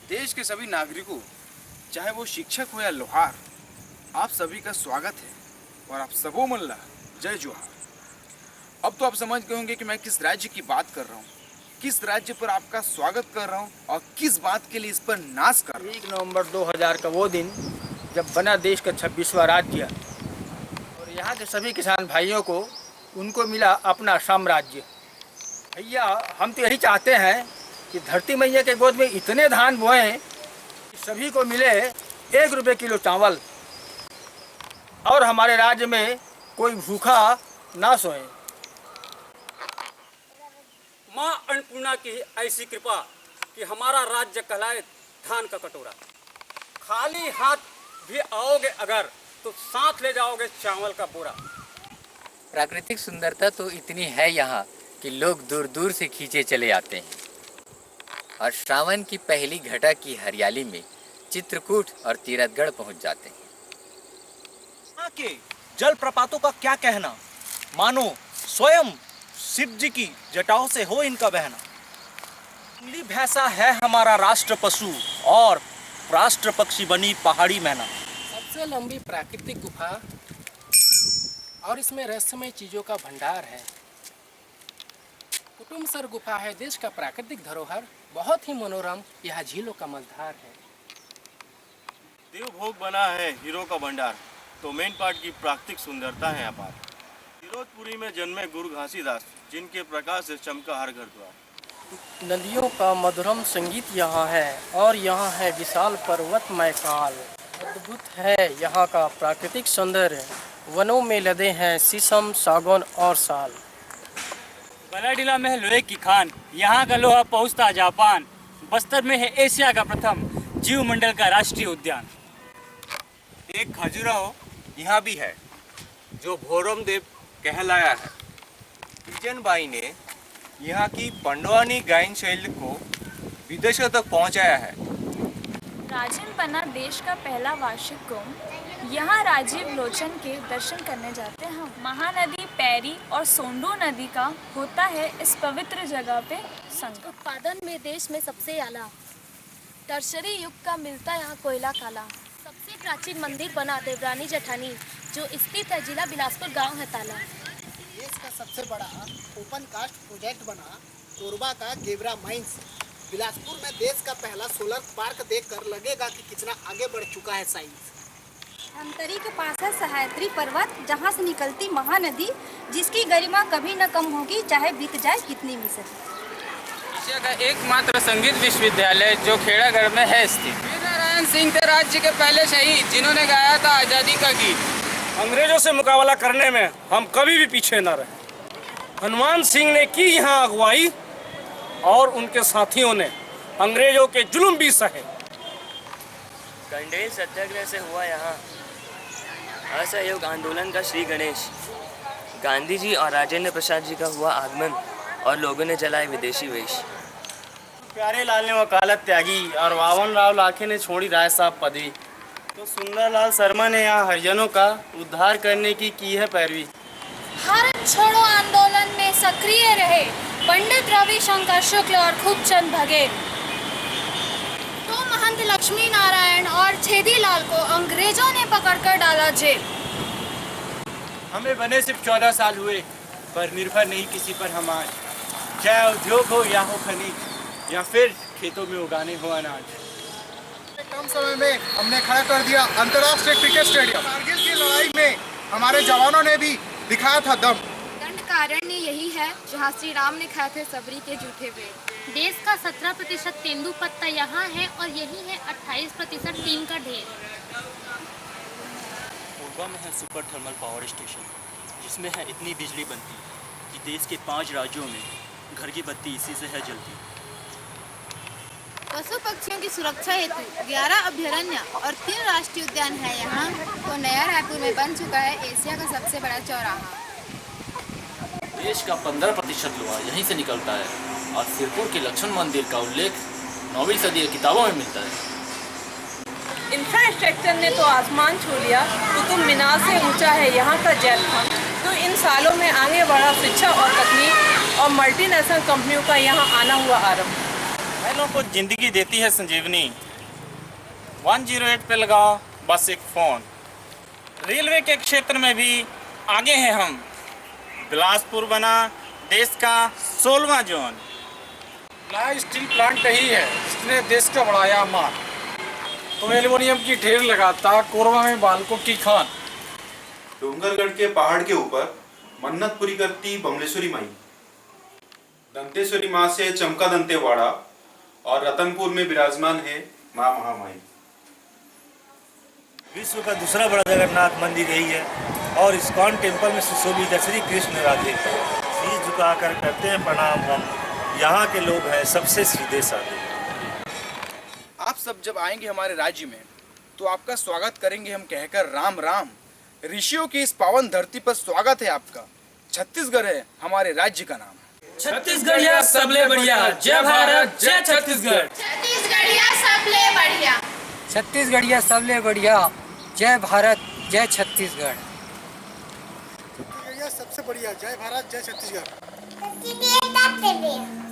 देश के सभी नागरिकों, चाहे वो शिक्षक हो या लोहार, आप सभी का स्वागत है और आप सबो मल्ला जय जोहार। अब तो आप समझ गए होंगे कि मैं किस राज्य की बात कर रहा हूँ, किस राज्य पर आपका स्वागत कर रहा हूँ और किस बात के लिए इस पर नाच कर रहा हूँ। 1 नवंबर 2000 का वो दिन जब बना देश का 26वां राज्य और यहाँ के सभी किसान भाइयों को उनको मिला अपना साम्राज्य। भैया हम तो यही चाहते हैं कि धरती मैया के गोद में इतने धान बोएं कि सभी को मिले 1 रुपये किलो चावल और हमारे राज्य में कोई भूखा ना सोए। माँ अन्नपूर्णा की ऐसी कृपा कि हमारा राज्य कहलाए धान का कटोरा। खाली हाथ भी आओगे अगर तो साथ ले जाओगे चावल का बोरा। प्राकृतिक सुंदरता तो इतनी है यहाँ कि लोग दूर दूर से खींचे चले आते हैं और श्रावण की पहली घटा की हरियाली में चित्रकूट और तीरथगढ़ पहुँच जाते हैं। यहाँ के जलप्रपातों का क्या कहना, मानो स्वयं शिव जी की जटाओं से हो इनका बहना। जंगली भैंसा है हमारा राष्ट्र पशु और राष्ट्र पक्षी बनी पहाड़ी मैना। सबसे लंबी प्राकृतिक गुफा और इसमें रहस्यमय चीजों का भंडार है। कुटुम्बसर गुफा है देश का प्राकृतिक धरोहर, बहुत ही मनोरम यह झीलों का मझधार है। देवभोग बना है हीरो का भंडार, तो मेन पार्ट की प्राकृतिक सुंदरता है अपार। फिरोजपुरी में जन्मे गुरु घासीदास, जिनके प्रकाश से चमका हर घर द्वार। नदियों का मधुरम संगीत यहाँ है और यहाँ है विशाल पर्वतमय काल। अद्भुत है यहाँ का प्राकृतिक सौंदर्य, वनों में लदे हैं शीशम, सागौन और साल। बलाडीला में है लोहे की खान, यहाँ का लोहा पहुँचता जापान। बस्तर में है एशिया का प्रथम जीव मंडल का राष्ट्रीय उद्यान। एक खजुराहो यहाँ भी है जो भोरम देव कहलाया है। तीजन बाई ने यहाँ की पंडवानी गायन शैली को विदेशों तक पहुँचाया है। राजन पन्ना देश का पहला वार्षिक कुंभ, यहाँ राजीव लोचन के दर्शन करने जाते हैं हम। महानदी पैरी और सोंडू नदी का होता है इस पवित्र जगह पे संगम। उत्पादन में देश में सबसे आला, टर्शरी युग का मिलता यहाँ कोयला काला। सबसे प्राचीन मंदिर बना देवरानी जेठानी, जो स्थित है जिला बिलासपुर, गांव है ताला। देश का सबसे बड़ा ओपन कास्ट प्रोजेक्ट बना कोरबा का गेवरा माइंस। बिलासपुर में देश का पहला सोलर पार्क देखकर लगेगा कि कितना आगे बढ़ चुका है साइंस। धमतरी के पास है सह्याद्री पर्वत, जहाँ से निकलती महानदी, जिसकी गरिमा कभी न कम होगी चाहे बीत जाए कितनी भी सदी। एशिया का एकमात्र संगीत विश्वविद्यालय जो खेड़ागढ़ में है स्थित। वीर नारायण सिंह थे राज्य के पहले शहीद, जिन्होंने गाया था आज़ादी का गीत। अंग्रेजों से मुकाबला करने में हम कभी भी पीछे न रहे। हनुमान सिंह ने की यहाँ अगुवाई और उनके साथियों ने अंग्रेजों के जुल्म भी सहे। गंडेल सत्याग्रह से हुआ यहाँ असहयोग आंदोलन का श्री गणेश। गांधी जी और राजेंद्र प्रसाद जी का हुआ आगमन और लोगों ने जलाए विदेशी वेश। प्यारे लाल ने वकालत त्यागी और वावन राव लाखे ने छोड़ी राय साहब पदवी। तो सुंदरलाल शर्मा ने यहाँ हरिजनों का उद्धार करने की है पैरवी। भारत छोड़ो आंदोलन में सक्रिय रहे पंडित रविशंकर शुक्ल और खूबचंद बघेल। तो महंत लक्ष्मी नारायण और छेदीलाल को अंग्रेजों ने पकड़कर डाला जेल। हमें बने सिर्फ 14 साल हुए, पर निर्भर नहीं किसी पर हम आज। चाहे उद्योग हो या हो खनिज या फिर खेतों में उगाने हो अनाज। कम समय में हमने खड़ा कर दिया अंतर्राष्ट्रीय क्रिकेट स्टेडियम। कारगिल की लड़ाई में हमारे जवानों ने भी दिखाया था दम। दंड कारण यही है जहाँ श्री राम ने खाए थे सबरी के जूठे पेड़। देश का 17% तेंदुपत्ता यहाँ है और यही है 28% टीम का ढेर। कोरबा में है सुपर थर्मल पावर स्टेशन, जिसमें है इतनी बिजली बनती कि देश के 5 राज्यों में घर की बत्ती इसी से है जलती। पशु पक्षियों की सुरक्षा हेतु 11 अभयारण्य और 3 राष्ट्रीय उद्यान है यहाँ। तो नया रायपुर में बन चुका है एशिया का सबसे बड़ा चौराहा। देश का 15% लोहा यहीं से निकलता है और सिरपुर के लक्ष्मण मंदिर का उल्लेख 9वीं सदी की किताबों में मिलता है। इंफ्रास्ट्रक्चर ने तो आसमान छू लिया, कुतुब मीनार से ऊंचा है यहाँ का जैल खान। तो इन सालों में आगे बढ़ा शिक्षा और तकनीक और मल्टीनेशनल कंपनियों का यहाँ आना हुआ आरंभ। वालों को जिंदगी देती है संजीवनी। 108 पे लगाओ बस एक फ़ोन। रेलवे के क्षेत्र में भी आगे हैं हम। बिलासपुर बना देश का 16वां जोन। लाइव स्टील प्लांट ही है जिसने देश का बढ़ाया मान। तो एल्युमिनियम की ढेर लगाता कोरबा में बालकों की खान। डोंगरगढ़ के पहाड़ के ऊपर मन्नत पूरी करती बमलेश्वरी माई। दंतेश्वरी माँ से चमका दंतेवाड़ा और रतनपुर में विराजमान है माँ महामाई। विश्व का दूसरा बड़ा जगन्नाथ मंदिर यही है और इस्कॉन टेम्पल में सुशोभित श्री कृष्ण राधे शीश झुकाकर करते हैं प्रणाम हम। यहाँ के लोग हैं सबसे सीधे साधे। आप सब जब आएंगे हमारे राज्य में तो आपका स्वागत करेंगे हम कहकर राम राम। ऋषियों की इस पावन धरती पर स्वागत है आपका। छत्तीसगढ़ है हमारे राज्य का नाम। छत्तीसगढ़िया सबले बढ़िया, जय भारत जय छत्तीसगढ़। छत्तीसगढ़िया सबले बढ़िया। छत्तीसगढ़िया सबले बढ़िया, जय भारत जय छत्तीसगढ़। छत्तीसगढ़िया सबसे बढ़िया, जय भारत जय छत्तीसगढ़। छत्तीसगढ़